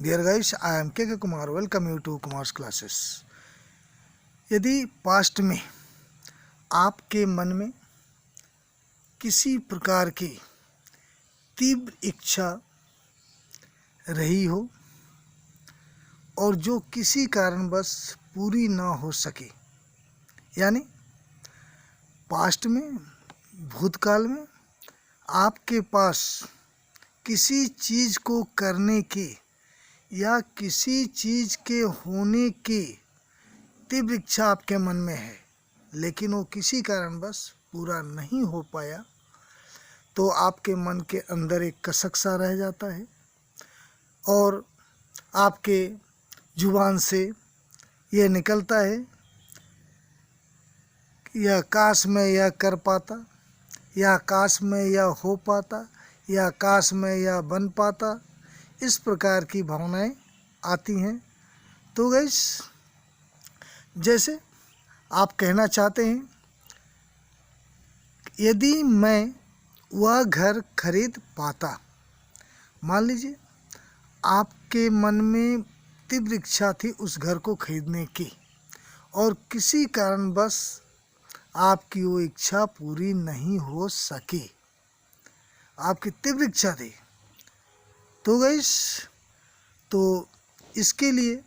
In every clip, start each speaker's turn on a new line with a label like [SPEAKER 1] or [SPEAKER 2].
[SPEAKER 1] Dear guys, I am के Kumar. Welcome you to Kumar's classes. यदि past में आपके मन में किसी प्रकार की तीव्र इच्छा रही हो और जो किसी कारणवश पूरी ना हो सके, यानी पास्ट में, भूतकाल में आपके पास किसी चीज़ को करने के या किसी चीज़ के होने की तीव्र इच्छा आपके मन में है, लेकिन वो किसी कारणवश पूरा नहीं हो पाया, तो आपके मन के अंदर एक कसक सा रह जाता है और आपके जुबान से ये निकलता है कि यह काश में यह कर पाता, या काश में यह हो पाता, या काश में यह बन पाता। इस प्रकार की भावनाएं आती हैं। तो गाइस, जैसे आप कहना चाहते हैं, यदि मैं वह घर खरीद पाता, मान लीजिए आपके मन में तीव्र इच्छा थी उस घर को खरीदने की और किसी कारणवश आपकी वो इच्छा पूरी नहीं हो सकी, आपकी तीव्र इच्छा थी। तो गाइस, तो इसके लिए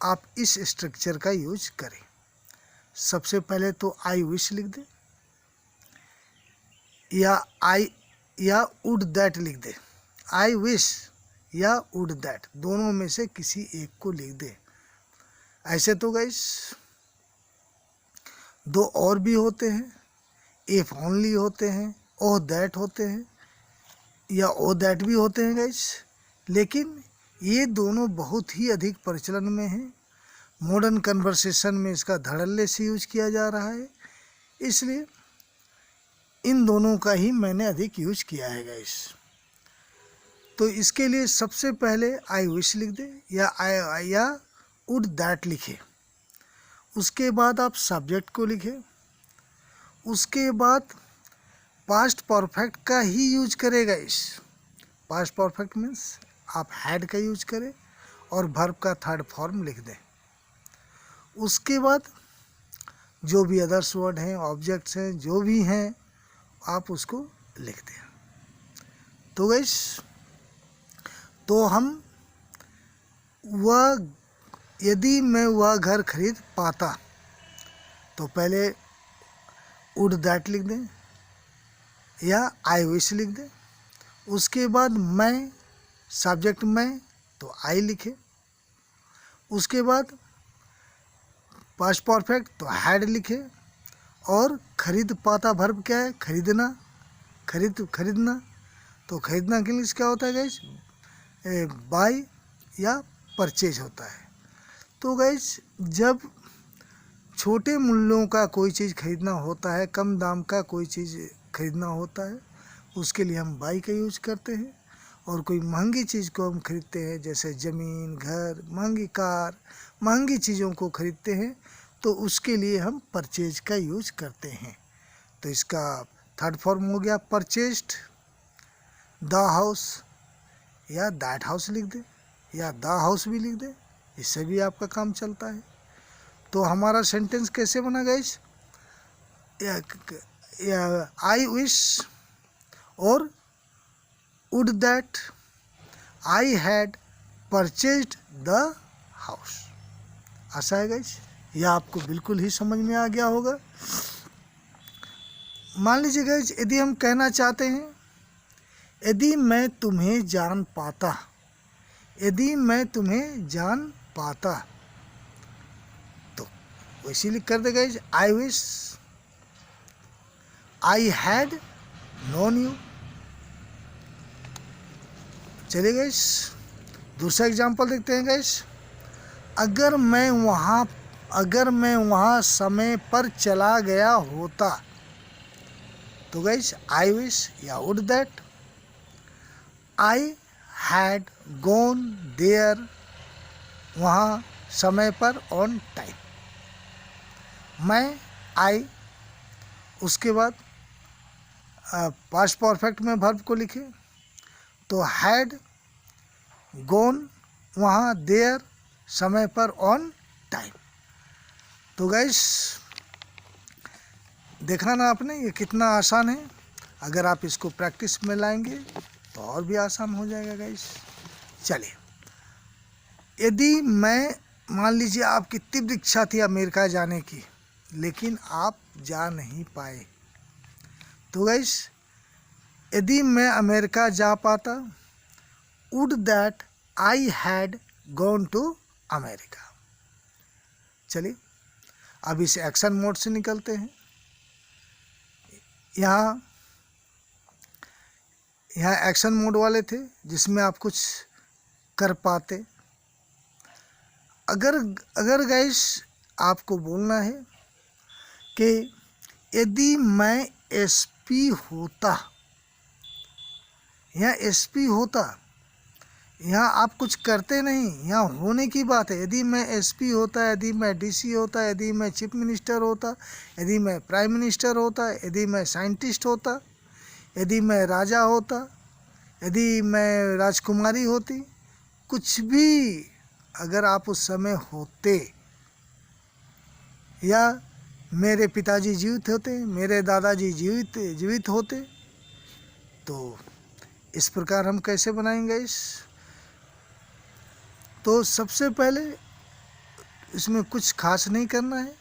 [SPEAKER 1] आप इस स्ट्रक्चर का यूज करें। सबसे पहले तो आई विश लिख दें या वुड दैट लिख दें। आई विश या वुड दैट, दोनों में से किसी एक को लिख दें। ऐसे तो गाइस दो और भी होते हैं, इफ ओनली होते हैं, ओ दैट होते हैं, या ओ दैट भी होते हैं गाइस, लेकिन ये दोनों बहुत ही अधिक प्रचलन में हैं। मॉडर्न कन्वर्सेशन में इसका धड़ल्ले से यूज किया जा रहा है, इसलिए इन दोनों का ही मैंने अधिक यूज किया है गाइस। तो इसके लिए सबसे पहले आई विश लिख दे या वुड दैट लिखे। उसके बाद आप सब्जेक्ट को लिखे। उसके बाद पास्ट परफेक्ट का ही यूज करें गाइस। पास्ट परफेक्ट मीन्स आप हैड का यूज करें और वर्ब का थर्ड फॉर्म लिख दें। उसके बाद जो भी अदर्स वर्ड हैं, ऑब्जेक्ट्स हैं, जो भी हैं, आप उसको लिख दें। तो गाइस, तो हम यदि मैं वह घर खरीद पाता, तो पहले वुड दैट लिख दें या आई विश लिख दें। उसके बाद मैं, सब्जेक्ट मैं, तो आई लिखे। उसके बाद पास्ट परफेक्ट तो हैड लिखे और खरीद पाता वर्ब क्या है? खरीदना, खरीदना। तो खरीदना के लिए क्या होता है गाइस? बाय या परचेज होता है। तो गाइस, जब छोटे मूल्यों का कोई चीज़ खरीदना होता है, कम दाम का कोई चीज़ खरीदना होता है, उसके लिए हम बाई का यूज करते हैं। और कोई महंगी चीज़ को हम खरीदते हैं, जैसे ज़मीन, घर, महंगी कार, महंगी चीज़ों को खरीदते हैं, तो उसके लिए हम परचेज का यूज करते हैं। तो इसका थर्ड फॉर्म हो गया परचेज्ड। द हाउस या दैट हाउस लिख दे या द हाउस भी लिख दे, इससे भी आपका काम चलता है। तो हमारा सेंटेंस कैसे बना गाइस? आई विश और would that I had purchased the house. आशा है गाइस यह आपको बिल्कुल ही समझ में आ गया होगा। मान लीजिए गाइस, यदि हम कहना चाहते हैं, यदि मैं तुम्हें जान पाता, यदि मैं तुम्हें जान पाता, तो वैसे लिख कर दे guys, I wish I had known you. चलिए गाइस, दूसरा एग्जांपल देखते हैं गाइस। अगर मैं वहाँ समय पर चला गया होता, तो गाइस आई विश या would that I had gone there, वहाँ समय पर, ऑन टाइम। मैं, आई, उसके बाद पास्ट परफेक्ट में वर्ब को लिखे, तो हैड गॉन वहाँ देर, समय पर, ऑन टाइम। तो गाइस देखा ना आपने ये कितना आसान है। अगर आप इसको प्रैक्टिस में लाएंगे तो और भी आसान हो जाएगा गाइस। चलिए, यदि मैं मान लीजिए आपकी तीव्र इच्छा थी अमेरिका जाने की, लेकिन आप जा नहीं पाए, तो गाइस यदि मैं अमेरिका जा पाता, would that I had gone to America. चलिए अब इस एक्शन मोड से निकलते हैं। यहाँ एक्शन मोड वाले थे जिसमें आप कुछ कर पाते। अगर गाइस आपको बोलना है कि यदि मैं एसपी होता, यहाँ एसपी होता, यहाँ आप कुछ करते नहीं, यहाँ होने की बात है। यदि मैं एसपी होता, यदि मैं डीसी होता, यदि मैं चीफ मिनिस्टर होता, यदि मैं प्राइम मिनिस्टर होता, यदि मैं साइंटिस्ट होता, यदि मैं राजा होता, यदि मैं राजकुमारी होती, कुछ भी अगर आप उस समय होते, या मेरे पिताजी जीवित होते, मेरे दादाजी जीवित होते, तो इस प्रकार हम कैसे बनाएंगे इस। तो सबसे पहले इसमें कुछ खास नहीं करना है,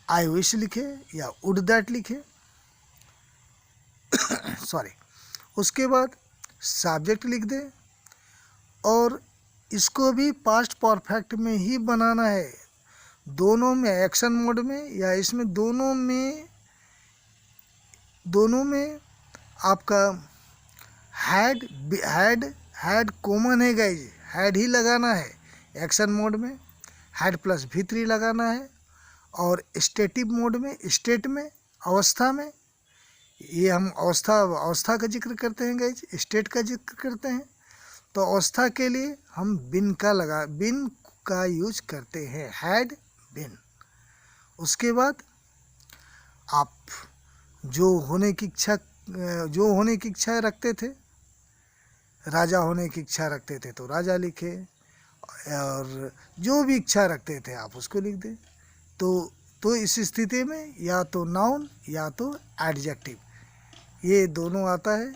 [SPEAKER 1] आई विश लिखे या वुड दैट लिखे सॉरी। उसके बाद सब्जेक्ट लिख दे, और इसको भी पास्ट परफेक्ट में ही बनाना है, दोनों में, एक्शन मोड में या इसमें, दोनों में आपका हैड कॉमन है गाइज, हैड ही लगाना है। एक्शन मोड में हैड प्लस V3 लगाना है, और स्टेटिव मोड में, स्टेट में, अवस्था में, ये हम अवस्था का जिक्र करते हैं गाइज, स्टेट का जिक्र करते हैं। तो अवस्था के लिए हम बिन का यूज करते हैं, हैड बिन। उसके बाद आप जो होने की इच्छा रखते थे, राजा होने की इच्छा रखते थे तो राजा लिखे, और जो भी इच्छा रखते थे आप उसको लिख दें। तो इस स्थिति में या तो नाउन या तो एडजेक्टिव, ये दोनों आता है,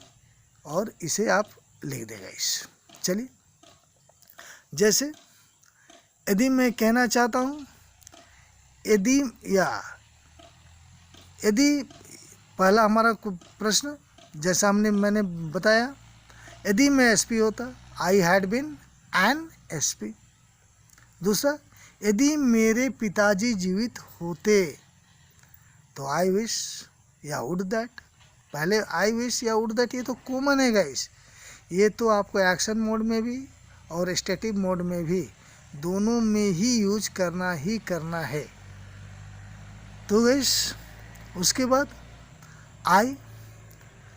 [SPEAKER 1] और इसे आप लिख देगा इस। चलिए, जैसे यदि मैं कहना चाहता हूँ, यदि पहला हमारा प्रश्न जैसा मैंने बताया, यदि मैं एसपी होता, I had been an SP. दूसरा, यदि मेरे पिताजी जीवित होते, तो आई विश या वुड दैट। पहले आई विश या वुड दैट ये तो कॉमन है गाइस, ये तो आपको एक्शन मोड में भी और स्टेटिव मोड में भी, दोनों में ही यूज करना है। तो गाइस उसके बाद I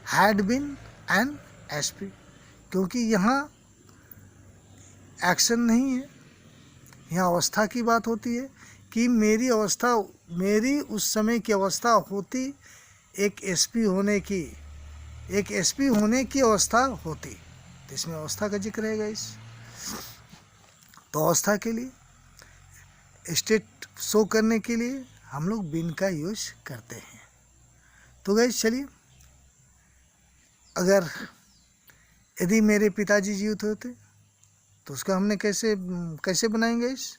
[SPEAKER 1] had been an SP, क्योंकि यहाँ एक्शन नहीं है, यहाँ अवस्था की बात होती है कि मेरी उस समय की अवस्था होती, एक एसपी होने की अवस्था होती, तो इसमें अवस्था का जिक्र है गाइस। तो अवस्था के लिए, स्टेट शो करने के लिए हम लोग बिन का यूज करते हैं। तो गाइस चलिए, यदि मेरे पिताजी जीवित होते तो उसका हमने कैसे बनाएंगे इस।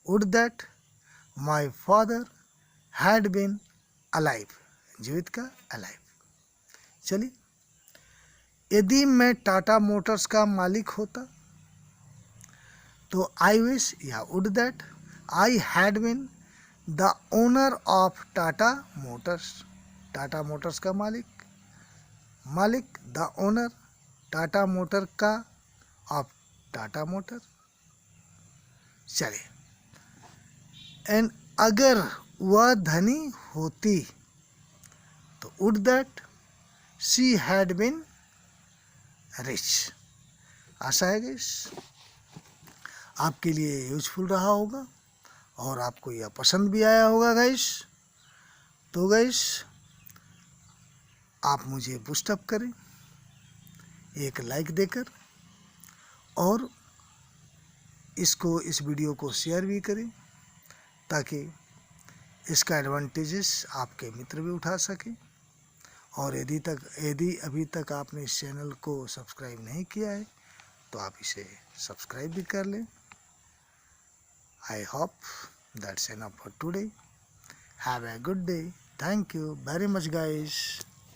[SPEAKER 1] Would that my father had been alive, जीवित का अलाइव। चलिए, यदि मैं टाटा मोटर्स का मालिक होता, तो आई विश या would that I had been the owner of Tata Motors. Tata Motors का मालिक, द ओनर, टाटा मोटर का, ऑफ टाटा मोटर। चलिए, एंड अगर वह धनी होती, तो would that she had been rich. आशा है गाइस आपके लिए यूजफुल रहा होगा, और आपको यह पसंद भी आया होगा गाइस। तो गाइस आप मुझे बूस्ट अप करें एक लाइक देकर, और इस वीडियो को शेयर भी करें ताकि इसका एडवांटेजेस आपके मित्र भी उठा सकें। और यदि अभी तक आपने इस चैनल को सब्सक्राइब नहीं किया है तो आप इसे सब्सक्राइब भी कर लें। I hope that's enough for today. Have a good day. Thank you very much guys.